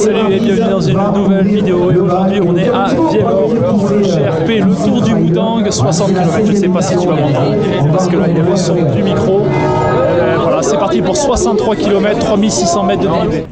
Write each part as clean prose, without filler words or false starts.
Salut et bienvenue dans une nouvelle vidéo, et aujourd'hui on est à Vielor pour le GRP, le Tour du Moudang, 60 km. Je ne sais pas si tu vas m'entendre parce que là il y a le son du micro. Voilà, c'est parti pour 63 km, 3600 mètres de dénivelé.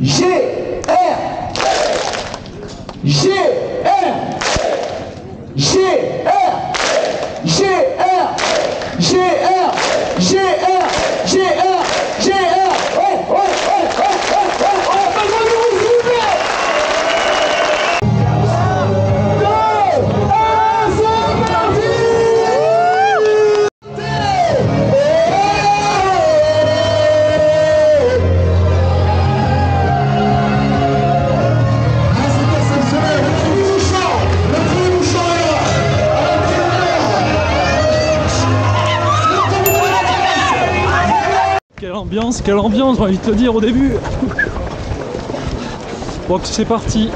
Quelle ambiance, j'ai envie de te dire au début. Bon, c'est parti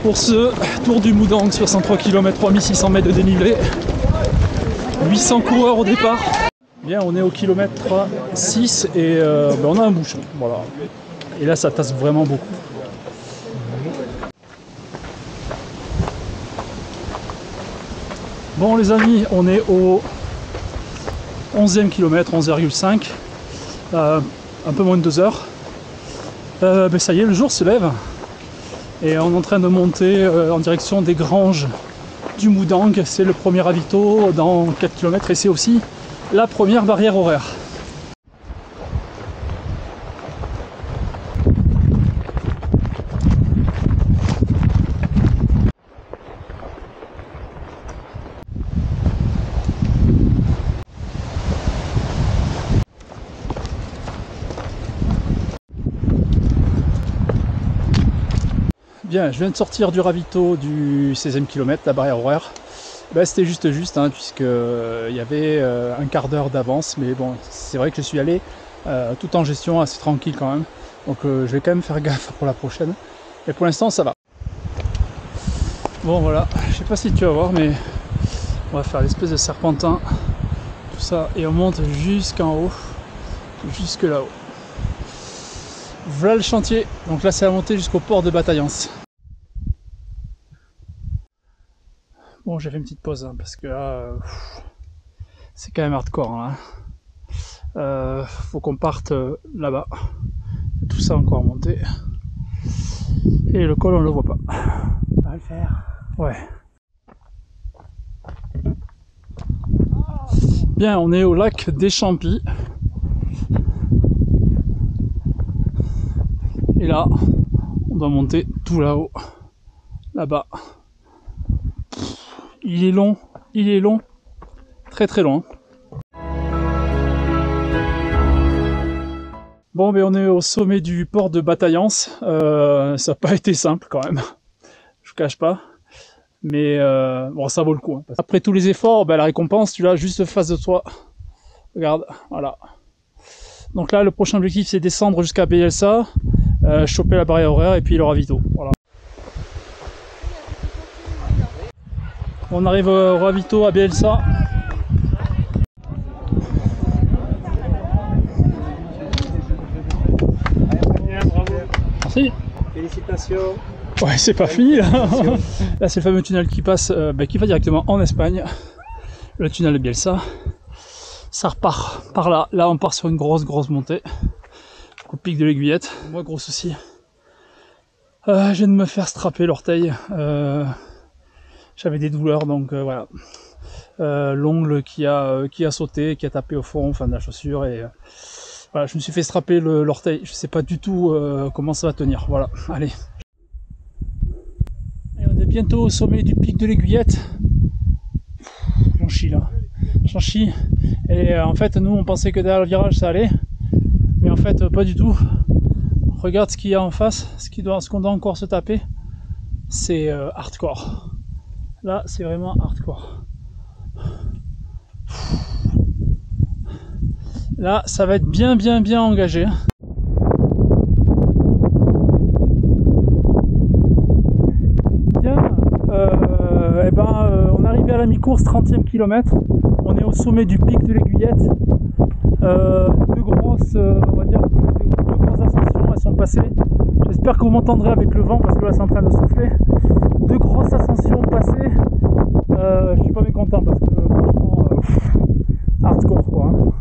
pour ce Tour du Moudang, 63 km, 3600 mètres de dénivelé, 800 coureurs au départ. Bien, on est au kilomètre 6 et on a un bouchon, voilà. Et là, ça tasse vraiment beaucoup. Bon les amis, on est au 11e kilomètre, 11,5. Un peu moins de 2 heures. Ben ça y est, le jour se lève et on est en train de monter en direction des granges du Moudang. C'est le premier ravito dans 4 km et c'est aussi la première barrière horaire. Bien, je viens de sortir du ravito du 16e kilomètre, la barrière horaire. Ben, c'était juste, hein, puisque il y avait un quart d'heure d'avance, mais bon, c'est vrai que je suis allé tout en gestion, assez tranquille quand même. Donc je vais quand même faire gaffe pour la prochaine. Et pour l'instant, ça va. Bon voilà, je sais pas si tu vas voir, mais on va faire l'espèce de serpentin, tout ça, et on monte jusqu'en haut, jusque là-haut. Voilà le chantier. Donc là, c'est la montée jusqu'au port de Bataillance. Bon, j'ai fait une petite pause hein, parce que là, c'est quand même hardcore. Hein. Faut qu'on parte là-bas. Tout ça encore monté. Et le col, on le voit pas. On va le faire. Ouais. Bien, on est au lac des Champis. Et là, on doit monter tout là-haut. Là-bas. Il est long, très très long. Bon, mais on est au sommet du port de Bataillance. Ça n'a pas été simple quand même, je ne cache pas. Mais bon, ça vaut le coup. Hein. Après tous les efforts, ben, la récompense, tu l'as juste face de toi. Regarde, voilà. Donc là, le prochain objectif, c'est descendre jusqu'à Bielsa, choper la barrière horaire et puis le ravito. Voilà. On arrive au ravito à Bielsa. Merci. Félicitations. Ouais, c'est pas fini là. Là, c'est le fameux tunnel qui passe, qui va directement en Espagne. Le tunnel de Bielsa. Ça repart par là. Là, on part sur une grosse montée. Au pic de l'Aiguillette. Moi, gros souci. Je viens de me faire strapper l'orteil. J'avais des douleurs, donc voilà. L'ongle qui a sauté, qui a tapé au fond, enfin de la chaussure, et voilà, je me suis fait strapper l'orteil. Je sais pas du tout comment ça va tenir. Voilà, allez. Et on est bientôt au sommet du pic de l'Aiguillette. J'en chie là. J'en chie. Et en fait, nous on pensait que derrière le virage ça allait, mais en fait pas du tout. Regarde ce qu'il y a en face, ce qu'on doit encore se taper. C'est hardcore. Là, c'est vraiment hardcore. Là, ça va être bien engagé. Bien, on est arrivé à la mi-course, 30e kilomètre. On est au sommet du pic de l'Aiguillette. On va dire que deux grosses ascensions, elles sont passées. J'espère que vous m'entendrez avec le vent parce que là c'est en train de souffler. Deux grosses ascensions passées. Je suis pas mécontent parce que franchement, hardcore quoi. Hein.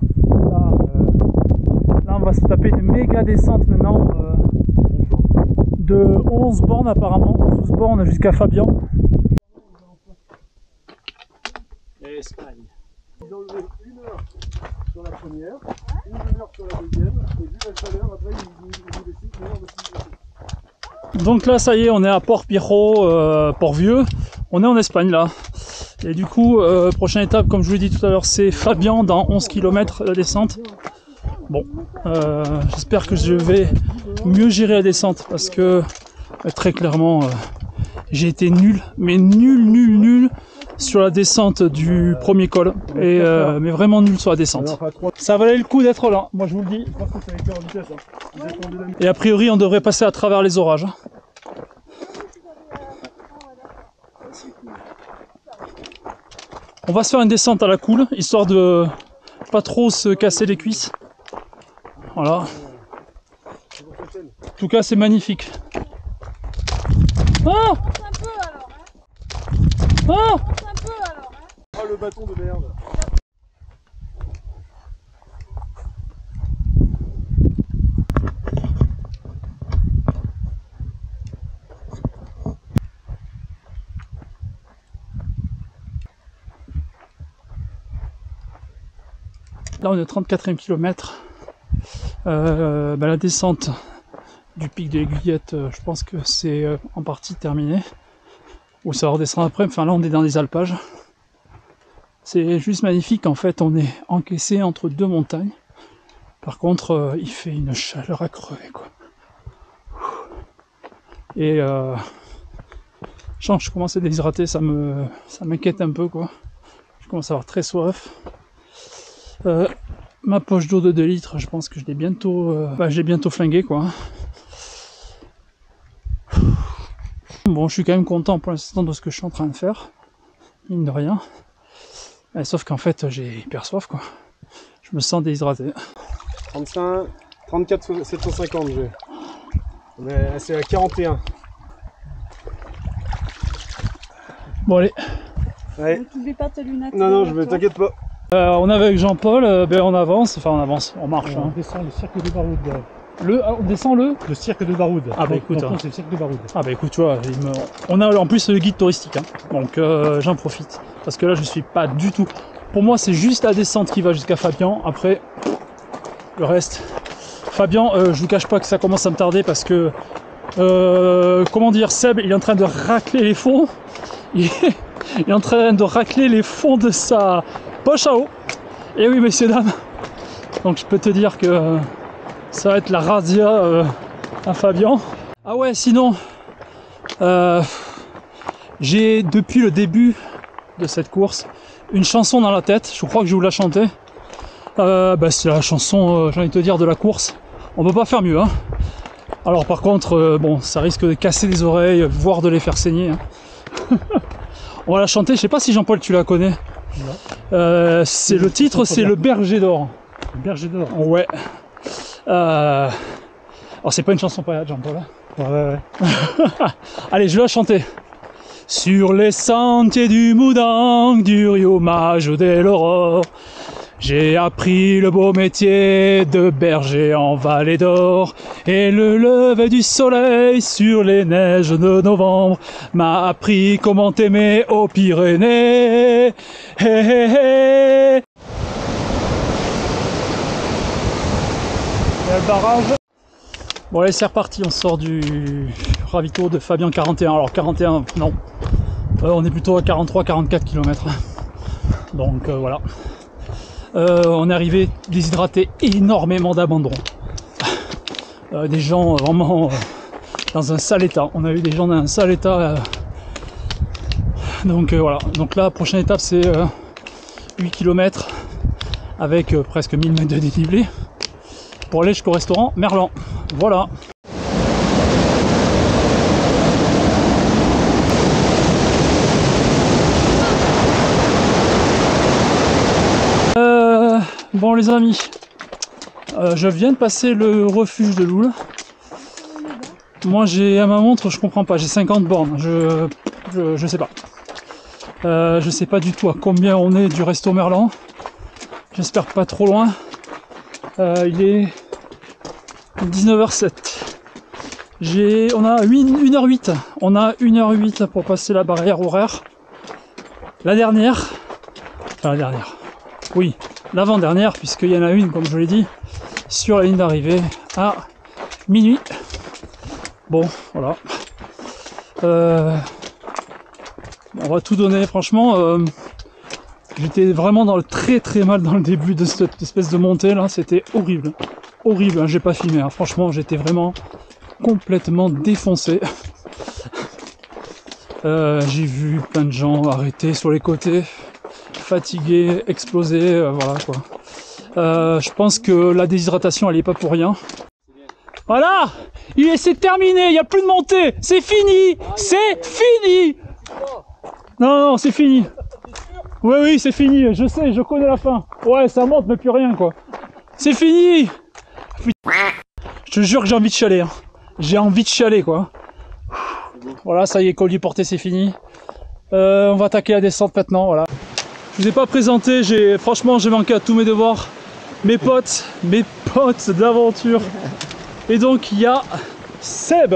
Là, on va se taper une méga descente maintenant de 11 bornes apparemment, 12 bornes jusqu'à Fabian. Espagne. Ils ont levé 1 heure sur la première, 1 heure sur la deuxième, et vu la chaleur, après ils décident 1 heure de plus. Donc là ça y est, on est à Port-Pirot, Port-Vieux, on est en Espagne là. Et du coup, prochaine étape, comme je vous l'ai dit tout à l'heure, c'est Fabian dans 11 km la descente. Bon, j'espère que je vais mieux gérer la descente parce que très clairement, j'ai été nul, mais nul sur la descente du premier col, et, mais vraiment nul sur la descente. Ça valait le coup d'être là, moi je vous le dis. Et a priori, on devrait passer à travers les orages. On va se faire une descente à la cool, histoire de pas trop se casser les cuisses. Voilà. En tout cas, c'est magnifique. Ah! Ah! Ah, le bâton de merde. Là on est au 34e kilomètre. La descente du pic de l'Aiguillette, je pense que c'est en partie terminé. Ou ça va redescendre après, enfin là on est dans les alpages. C'est juste magnifique, en fait on est encaissé entre deux montagnes. Par contre il fait une chaleur à crever quoi. Et je commence à déshydrater, ça m'inquiète un peu quoi. Je commence à avoir très soif. Ma poche d'eau de 2 litres, je pense que je l'ai bientôt, flingué quoi. Bon, je suis quand même content pour l'instant de ce que je suis en train de faire, mine de rien. Sauf qu'en fait, j'ai hyper soif quoi. Je me sens déshydraté. 35, 34, 750 j'ai. C'est à 41. Bon allez. Ouais. Ne t'oublie pas tes lunettes. Non, je t'inquiète pas. On est avec Jean-Paul, on avance, on marche. On descend le cirque de Baroud. On descend le cirque de Baroud. Ah bah écoute, c'est le cirque de Baroud. Ah bah écoute, tu vois, on a en plus le guide touristique, hein. Donc j'en profite. Parce que là je suis pas du tout. Pour moi c'est juste la descente qui va jusqu'à Fabian, après le reste. Fabian, je vous cache pas que ça commence à me tarder parce que comment dire, Seb il est en train de racler les fonds. Il est en train de racler les fonds de sa poche à eau. Et oui messieurs dames. Donc je peux te dire que ça va être la razzia à Fabian. Ah ouais, sinon j'ai depuis le début de cette course une chanson dans la tête. Je crois que je vais vous la chanter. C'est la chanson, j'ai envie de te dire, de la course. On peut pas faire mieux, hein. Alors par contre, bon, ça risque de casser les oreilles, voire de les faire saigner, hein. On va la chanter. Je sais pas si Jean-Paul tu la connais. C'est le titre, c'est Le Berger d'Or. Le Berger d'Or. Ouais. Alors c'est pas une chanson pas Jean-Paul. Hein. Ouais. Allez, je vais la chanter. Sur les sentiers du Moudang, du Rio Maggio de l'Aurore, j'ai appris le beau métier de berger en Vallée d'Or. Et le lever du soleil sur les neiges de novembre m'a appris comment aimer aux Pyrénées. Hé hé hé. Et le barrage. Bon allez, c'est reparti, on sort du ravito de Fabian 41. Alors 41, non. On est plutôt à 43-44 km. Donc voilà. On est arrivé déshydraté, énormément d'abandon. Des gens vraiment dans un sale état. On a eu des gens dans un sale état. Donc voilà. Donc là, prochaine étape, c'est 8 km avec presque 1000 mètres de dénivelé pour aller jusqu'au restaurant Merlan. Voilà. Bon les amis, je viens de passer le refuge de Loul. Moi j'ai à ma montre, je comprends pas, j'ai 50 bornes, je sais pas. Je sais pas du tout à combien on est du resto Merlan. J'espère pas trop loin. Il est 19h07. On a 1h08. On a 1h08 pour passer la barrière horaire. La dernière. Enfin la dernière. Oui, l'avant-dernière, puisqu'il y en a une, comme je l'ai dit, sur la ligne d'arrivée à minuit. Bon, voilà. On va tout donner, franchement. J'étais vraiment très mal dans le début de cette espèce de montée là, c'était horrible. Horrible, hein, j'ai pas filmé, hein. Franchement j'étais vraiment complètement défoncé. J'ai vu plein de gens arrêter sur les côtés, fatigués, exploser, voilà quoi. Je pense que la déshydratation elle est pas pour rien. Voilà, c'est terminé, il n'y a plus de montée, c'est fini, c'est fini. Non, c'est fini. Oui, c'est fini, je sais, je connais la fin. Ouais, ça monte, mais plus rien, quoi. C'est fini. Je te jure que j'ai envie de chialer. Hein. J'ai envie de chialer, quoi. Voilà, ça y est, collier porté, c'est fini. On va attaquer la descente maintenant, voilà. Je vous ai pas présenté, franchement, j'ai manqué à tous mes devoirs. Mes potes d'aventure. Et donc, il y a Seb.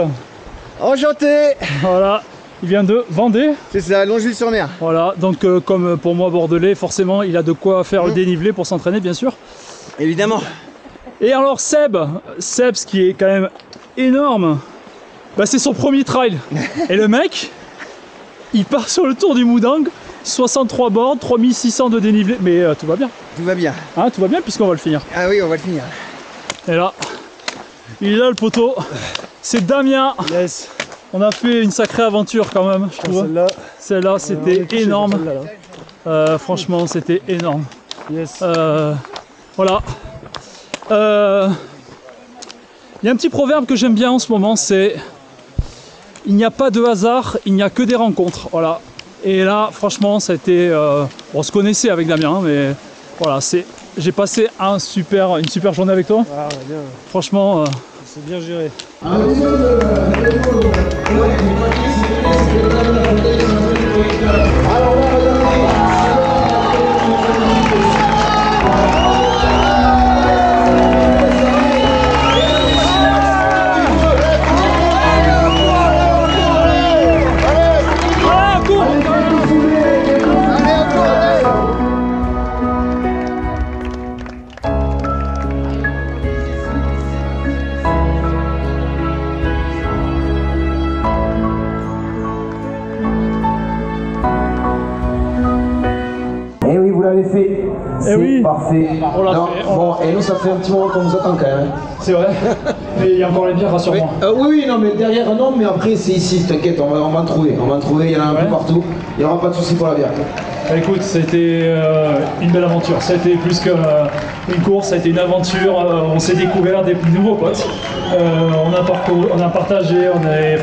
Enchanté. Voilà. Il vient de Vendée. C'est ça, Longeville-sur-Mer. Voilà, donc comme pour moi bordelais, forcément il a de quoi faire le dénivelé pour s'entraîner bien sûr. Évidemment. Et alors Seb, ce qui est quand même énorme, bah, c'est son premier trail. Et le mec, il part sur le Tour du Moudang, 63 bornes, 3600 de dénivelé, mais tout va bien. Tout va bien. Hein, tout va bien puisqu'on va le finir. Ah oui, on va le finir. Et là, il est là le poteau, c'est Damien. Yes. On a fait une sacrée aventure quand même, je trouve. Celle-là, c'était énorme. Franchement, c'était énorme. Yes. Voilà. Il y a un petit proverbe que j'aime bien en ce moment, c'est « Il n'y a pas de hasard, il n'y a que des rencontres ». Voilà. Et là, franchement, ça a été... on se connaissait avec Damien, mais voilà, j'ai passé une super journée avec toi. Ah, bien. Franchement... C'est bien géré. Fait. C'est oui. Parfait. On l'a fait. Bon, et nous, ça fait un petit moment qu'on nous attend quand même. C'est vrai. Mais il y a encore les bières, rassure-moi. Oui, non, mais derrière, non, mais après, c'est ici, t'inquiète, on va en trouver. On va en trouver, il y en a un peu partout. Il n'y aura pas de souci pour la bière. Bah, écoute, c'était une belle aventure. Ça a été plus qu'une course, ça a été une aventure. On s'est découvert des nouveaux potes. On a partagé,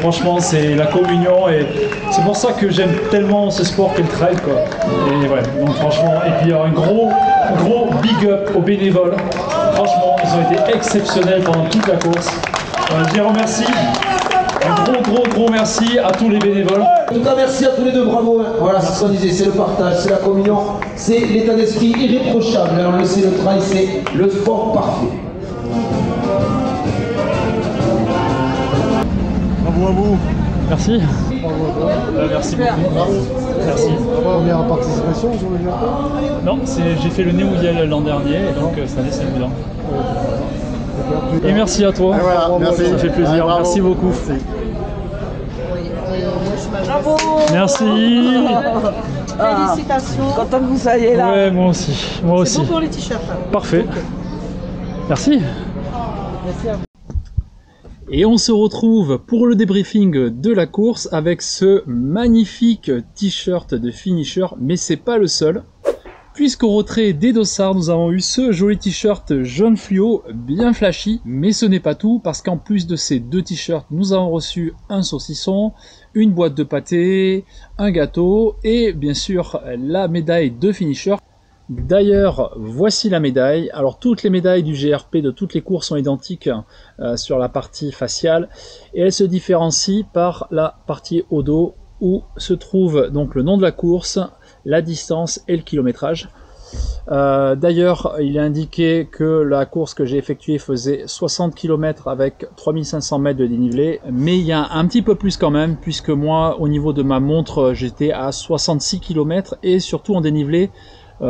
franchement, c'est la communion. Et c'est pour ça que j'aime tellement ce sport qu'est le trail, quoi. Et ouais, donc franchement, et puis un gros big up aux bénévoles. Franchement, ils ont été exceptionnels pendant toute la course. Je les remercie. Un gros merci à tous les bénévoles. En tout cas, merci à tous les deux, bravo. Voilà, c'est ce qu'on disait, c'est le partage, c'est la communion, c'est l'état d'esprit irréprochable. Alors, le trail, c'est le sport parfait. Bravo à vous. Merci. Merci beaucoup. Bravo. Merci. Première participation sur le Japon. Non, j'ai fait le Néouillel l'an dernier, et donc cette année c'est le Moudang. Et merci à toi. Voilà, merci. Ça fait plaisir. Bravo. Merci beaucoup. Bravo. Merci. Félicitations. Content que vous soyez là. Ouais, moi aussi. Moi aussi. C'est bon pour les t-shirts. Parfait. Merci. Merci à vous. Et on se retrouve pour le débriefing de la course avec ce magnifique t-shirt de finisher, mais c'est pas le seul. Puisqu'au retrait des dossards, nous avons eu ce joli t-shirt jaune fluo, bien flashy, mais ce n'est pas tout, parce qu'en plus de ces deux t-shirts, nous avons reçu un saucisson, une boîte de pâté, un gâteau, et bien sûr la médaille de finisher. D'ailleurs, voici la médaille. Alors toutes les médailles du GRP de toutes les courses sont identiques sur la partie faciale et elles se différencient par la partie au dos où se trouve donc le nom de la course, la distance et le kilométrage. D'ailleurs, il est indiqué que la course que j'ai effectuée faisait 60 km avec 3500 mètres de dénivelé, mais il y a un petit peu plus quand même, puisque moi, au niveau de ma montre, j'étais à 66 km et surtout en dénivelé,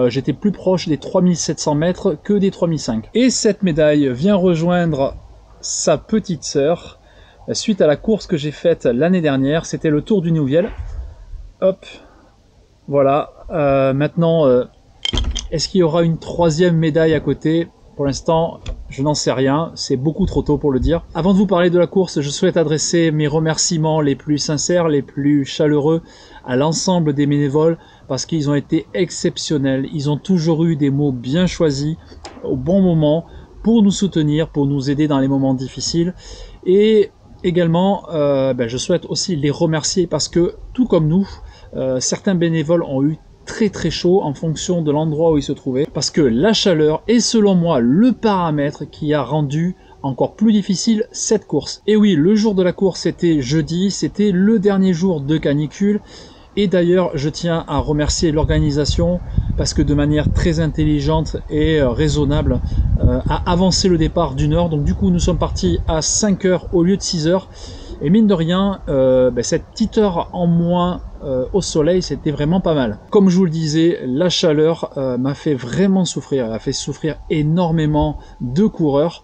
j'étais plus proche des 3700 mètres que des 3005. Et cette médaille vient rejoindre sa petite sœur suite à la course que j'ai faite l'année dernière. C'était le Tour du Nouviel. Hop, voilà. Maintenant, est-ce qu'il y aura une troisième médaille à côté? Pour l'instant, je n'en sais rien, c'est beaucoup trop tôt pour le dire. Avant de vous parler de la course, je souhaite adresser mes remerciements les plus sincères, les plus chaleureux à l'ensemble des bénévoles parce qu'ils ont été exceptionnels. Ils ont toujours eu des mots bien choisis au bon moment pour nous soutenir, pour nous aider dans les moments difficiles. Et également, je souhaite aussi les remercier parce que, tout comme nous, certains bénévoles ont eu très chaud en fonction de l'endroit où il se trouvait, parce que la chaleur est selon moi le paramètre qui a rendu encore plus difficile cette course. Et oui, le jour de la course c'était jeudi, c'était le dernier jour de canicule, et d'ailleurs je tiens à remercier l'organisation parce que de manière très intelligente et raisonnable a avancé le départ d'1 heure, donc du coup nous sommes partis à 5 heures au lieu de 6 heures. Et mine de rien, cette petite heure en moins au soleil, c'était vraiment pas mal. Comme je vous le disais, la chaleur m'a fait vraiment souffrir. Elle a fait souffrir énormément de coureurs,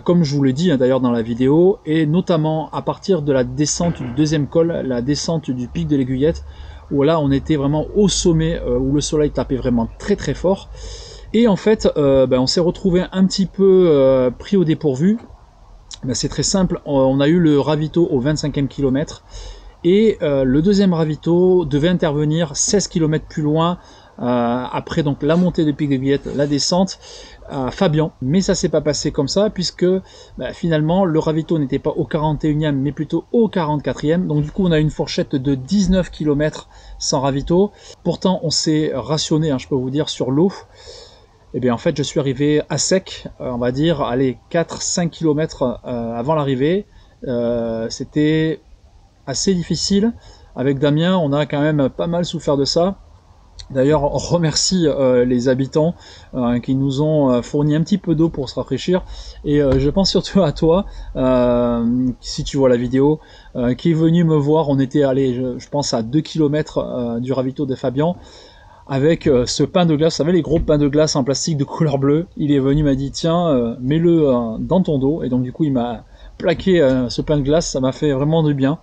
comme je vous l'ai dit d'ailleurs dans la vidéo, et notamment à partir de la descente du deuxième col, la descente du pic de l'Aiguillette, où là on était vraiment au sommet, où le soleil tapait vraiment très fort. Et en fait, on s'est retrouvé un petit peu pris au dépourvu. C'est très simple, on a eu le ravito au 25e kilomètre et le deuxième ravito devait intervenir 16 km plus loin après donc la montée de pic de l'Aiguillette, la descente à Fabian. Mais ça s'est pas passé comme ça puisque finalement le ravito n'était pas au 41e mais plutôt au 44e. Donc du coup on a une fourchette de 19 km sans ravito. Pourtant on s'est rationné, je peux vous dire, sur l'eau. Et bien en fait je suis arrivé à sec, on va dire, allez, 4-5 km avant l'arrivée. C'était assez difficile. Avec Damien, on a quand même pas mal souffert de ça. D'ailleurs, on remercie les habitants qui nous ont fourni un petit peu d'eau pour se rafraîchir. Et je pense surtout à toi, si tu vois la vidéo, qui est venu me voir. On était allé, je pense, à 2 km du ravito de Fabian. Avec ce pain de glace, vous savez, les gros pains de glace en plastique de couleur bleue. Il est venu, m'a dit tiens, mets-le dans ton dos, et donc du coup il m'a plaqué ce pain de glace, ça m'a fait vraiment du bien.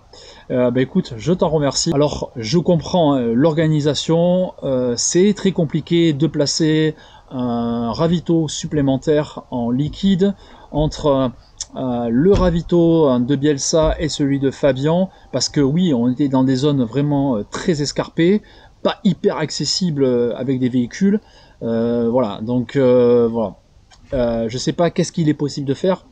Écoute, je t'en remercie. Alors je comprends l'organisation, c'est très compliqué de placer un ravito supplémentaire en liquide entre le ravito de Bielsa et celui de Fabian, parce que oui, on était dans des zones vraiment très escarpées, pas hyper accessible avec des véhicules, voilà, donc voilà, je sais pas qu'est-ce qu'il est possible de faire.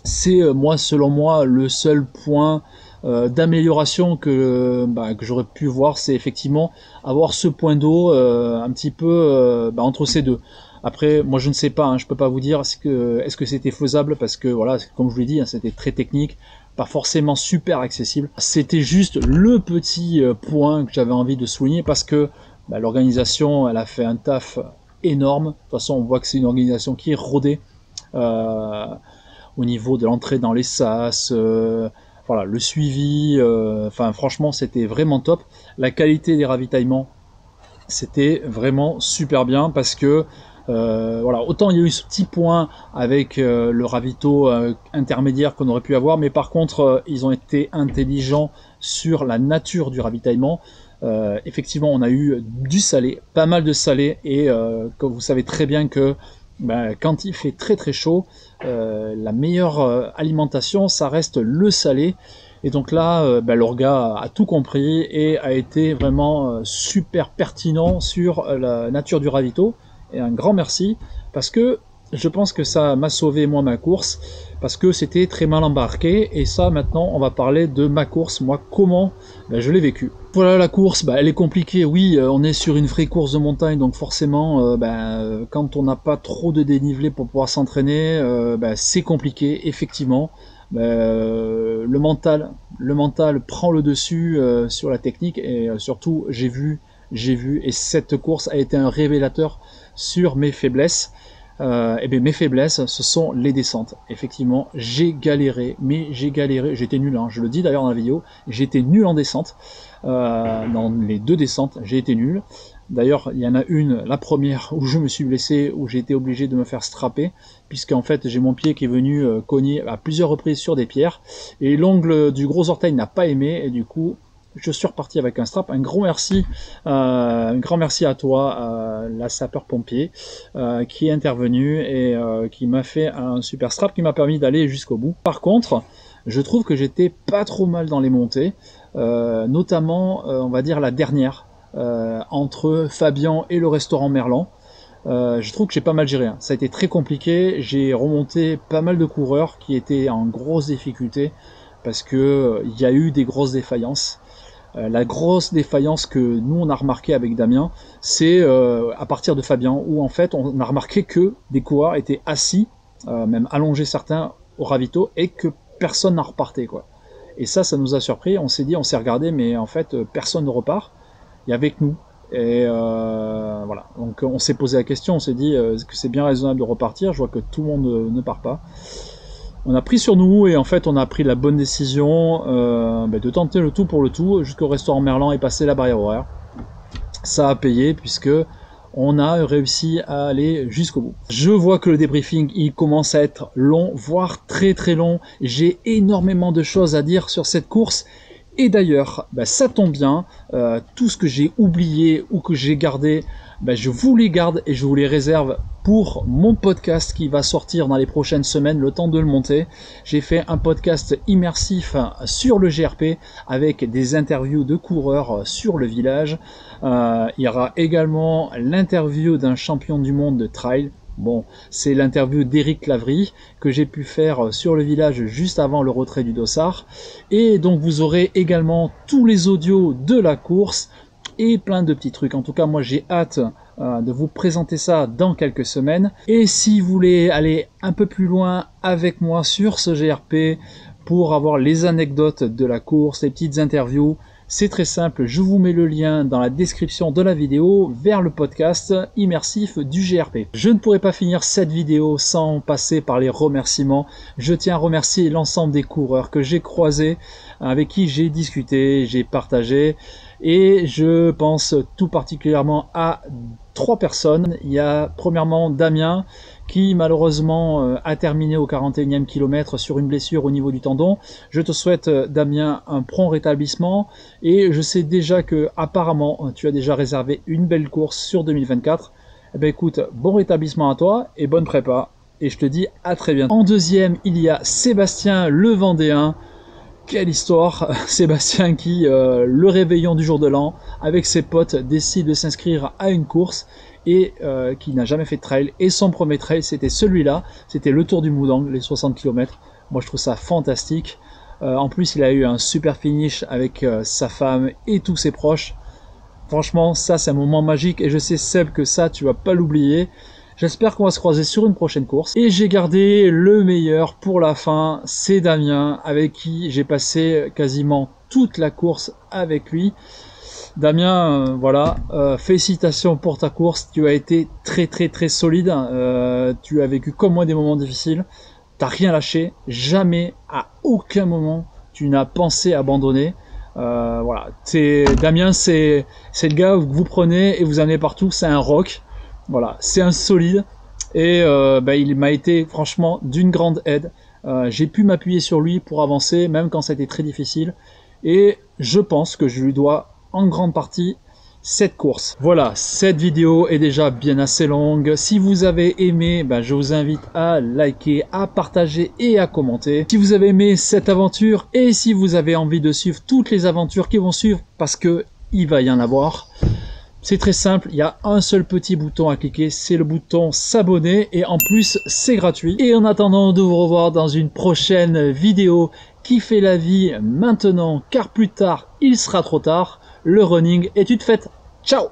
C'est selon moi le seul point d'amélioration que j'aurais pu voir, c'est effectivement avoir ce point d'eau un petit peu entre ces deux. Après moi je ne sais pas, je peux pas vous dire est-ce que c'était faisable, parce que voilà, comme je vous l'ai dit, c'était très technique, pas forcément super accessible. C'était juste le petit point que j'avais envie de souligner, parce que l'organisation, elle a fait un taf énorme. De toute façon on voit que c'est une organisation qui est rodée au niveau de l'entrée dans les sas, voilà, le suivi, franchement c'était vraiment top. La qualité des ravitaillements, c'était vraiment super bien, parce que voilà, autant il y a eu ce petit point avec le ravito intermédiaire qu'on aurait pu avoir, mais par contre ils ont été intelligents sur la nature du ravitaillement. Effectivement on a eu du salé, pas mal de salé, et comme vous savez très bien que quand il fait très chaud, la meilleure alimentation ça reste le salé. Et donc là, l'orga a tout compris et a été vraiment super pertinent sur la nature du ravito. Et un grand merci, parce que je pense que ça m'a sauvé moi ma course, parce que c'était très mal embarqué, et ça maintenant on va parler de ma course, moi comment je l'ai vécu. Voilà, la course, elle est compliquée, oui, on est sur une vraie course de montagne, donc forcément quand on n'a pas trop de dénivelé pour pouvoir s'entraîner, c'est compliqué, effectivement. Le mental prend le dessus sur la technique, et surtout j'ai vu, et cette course a été un révélateur sur mes faiblesses. Mes faiblesses, ce sont les descentes. Effectivement, j'ai galéré, j'étais nul, je le dis d'ailleurs dans la vidéo, j'étais nul en descente. Dans les 2 descentes, j'ai été nul. D'ailleurs, il y en a une, la première, où je me suis blessé, où j'ai été obligé de me faire strapper, puisqu'en fait j'ai mon pied qui est venu cogner à plusieurs reprises sur des pierres, et l'ongle du gros orteil n'a pas aimé, et du coup je suis reparti avec un strap. Un grand merci à toi, la sapeur-pompier, qui est intervenu et qui m'a fait un super strap qui m'a permis d'aller jusqu'au bout. Par contre, je trouve que j'étais pas trop mal dans les montées, notamment on va dire la dernière, entre Fabian et le restaurant Merlan. Je trouve que j'ai pas mal géré, ça a été très compliqué, j'ai remonté pas mal de coureurs qui étaient en grosse difficulté, parce que il y a eu des grosses défaillances. La grosse défaillance que nous on a remarqué avec Damien, c'est à partir de Fabien, où en fait on a remarqué que des coureurs étaient assis, même allongés certains au ravito, et que personne n'en repartait, quoi. Et ça nous a surpris, on s'est regardé, mais en fait personne ne repart, il y avait que nous. Et voilà, donc on s'est posé la question, on s'est dit est-ce que c'est bien raisonnable de repartir? Je vois que tout le monde ne part pas. On a pris sur nous, et en fait on a pris la bonne décision de tenter le tout pour le tout jusqu'au restaurant Merlan et passer la barrière horaire. Ça a payé, puisque on a réussi à aller jusqu'au bout. Je vois que le débriefing il commence à être long, voire très très long. J'ai énormément de choses à dire sur cette course. Et d'ailleurs, ça tombe bien, tout ce que j'ai oublié ou que j'ai gardé, je vous les garde et je vous les réserve pour mon podcast qui va sortir dans les prochaines semaines, le temps de le monter. J'ai fait un podcast immersif sur le GRP avec des interviews de coureurs sur le village. Il y aura également l'interview d'un champion du monde de trail. Bon, c'est l'interview d'Éric Lavry que j'ai pu faire sur le village juste avant le retrait du dossard. Et donc vous aurez également tous les audios de la course et plein de petits trucs. En tout cas, moi j'ai hâte de vous présenter ça dans quelques semaines. Et si vous voulez aller un peu plus loin avec moi sur ce GRP pour avoir les anecdotes de la course, les petites interviews, c'est très simple, je vous mets le lien dans la description de la vidéo vers le podcast immersif du GRP. Je ne pourrais pas finir cette vidéo sans passer par les remerciements. Je tiens à remercier l'ensemble des coureurs que j'ai croisés, avec qui j'ai discuté, j'ai partagé, et je pense tout particulièrement à 3 personnes. Il y a premièrement Damien, qui malheureusement a terminé au 41e kilomètre sur une blessure au niveau du tendon. Je te souhaite, Damien, un prompt rétablissement, et je sais déjà que apparemment tu as déjà réservé une belle course sur 2024. Écoute, bon rétablissement à toi et bonne prépa, et je te dis à très bientôt. En deuxième, il y a Sébastien le Vendéen. Quelle histoire! Sébastien qui, le réveillon du jour de l'an, avec ses potes, décide de s'inscrire à une course, et qui n'a jamais fait de trail, et son premier trail c'était celui-là, c'était le Tour du Moudang, les 60 km. Moi je trouve ça fantastique. En plus il a eu un super finish avec sa femme et tous ses proches. Franchement ça c'est un moment magique, et je sais Seb que ça tu vas pas l'oublier. J'espère qu'on va se croiser sur une prochaine course. Et j'ai gardé le meilleur pour la fin, c'est Damien, avec qui j'ai passé quasiment toute la course avec lui. Damien, voilà, félicitations pour ta course, tu as été très très très solide, tu as vécu comme moi des moments difficiles, t'as rien lâché, jamais, à aucun moment, tu n'as pensé abandonner. Voilà, Damien, c'est le gars que vous prenez et vous amenez partout, c'est un rock. Voilà, c'est un solide, et il m'a été franchement d'une grande aide. J'ai pu m'appuyer sur lui pour avancer, même quand ça a été très difficile, et je pense que je lui dois en grande partie cette course. Voilà, cette vidéo est déjà bien assez longue. Si vous avez aimé, je vous invite à liker, à partager et à commenter. Si vous avez aimé cette aventure, et si vous avez envie de suivre toutes les aventures qui vont suivre, parce que il va y en avoir, C'est très simple, il y a un seul petit bouton à cliquer, c'est le bouton s'abonner et en plus c'est gratuit. Et en attendant de vous revoir dans une prochaine vidéo, kiffez la vie maintenant car plus tard il sera trop tard. Le running est une fête. Ciao!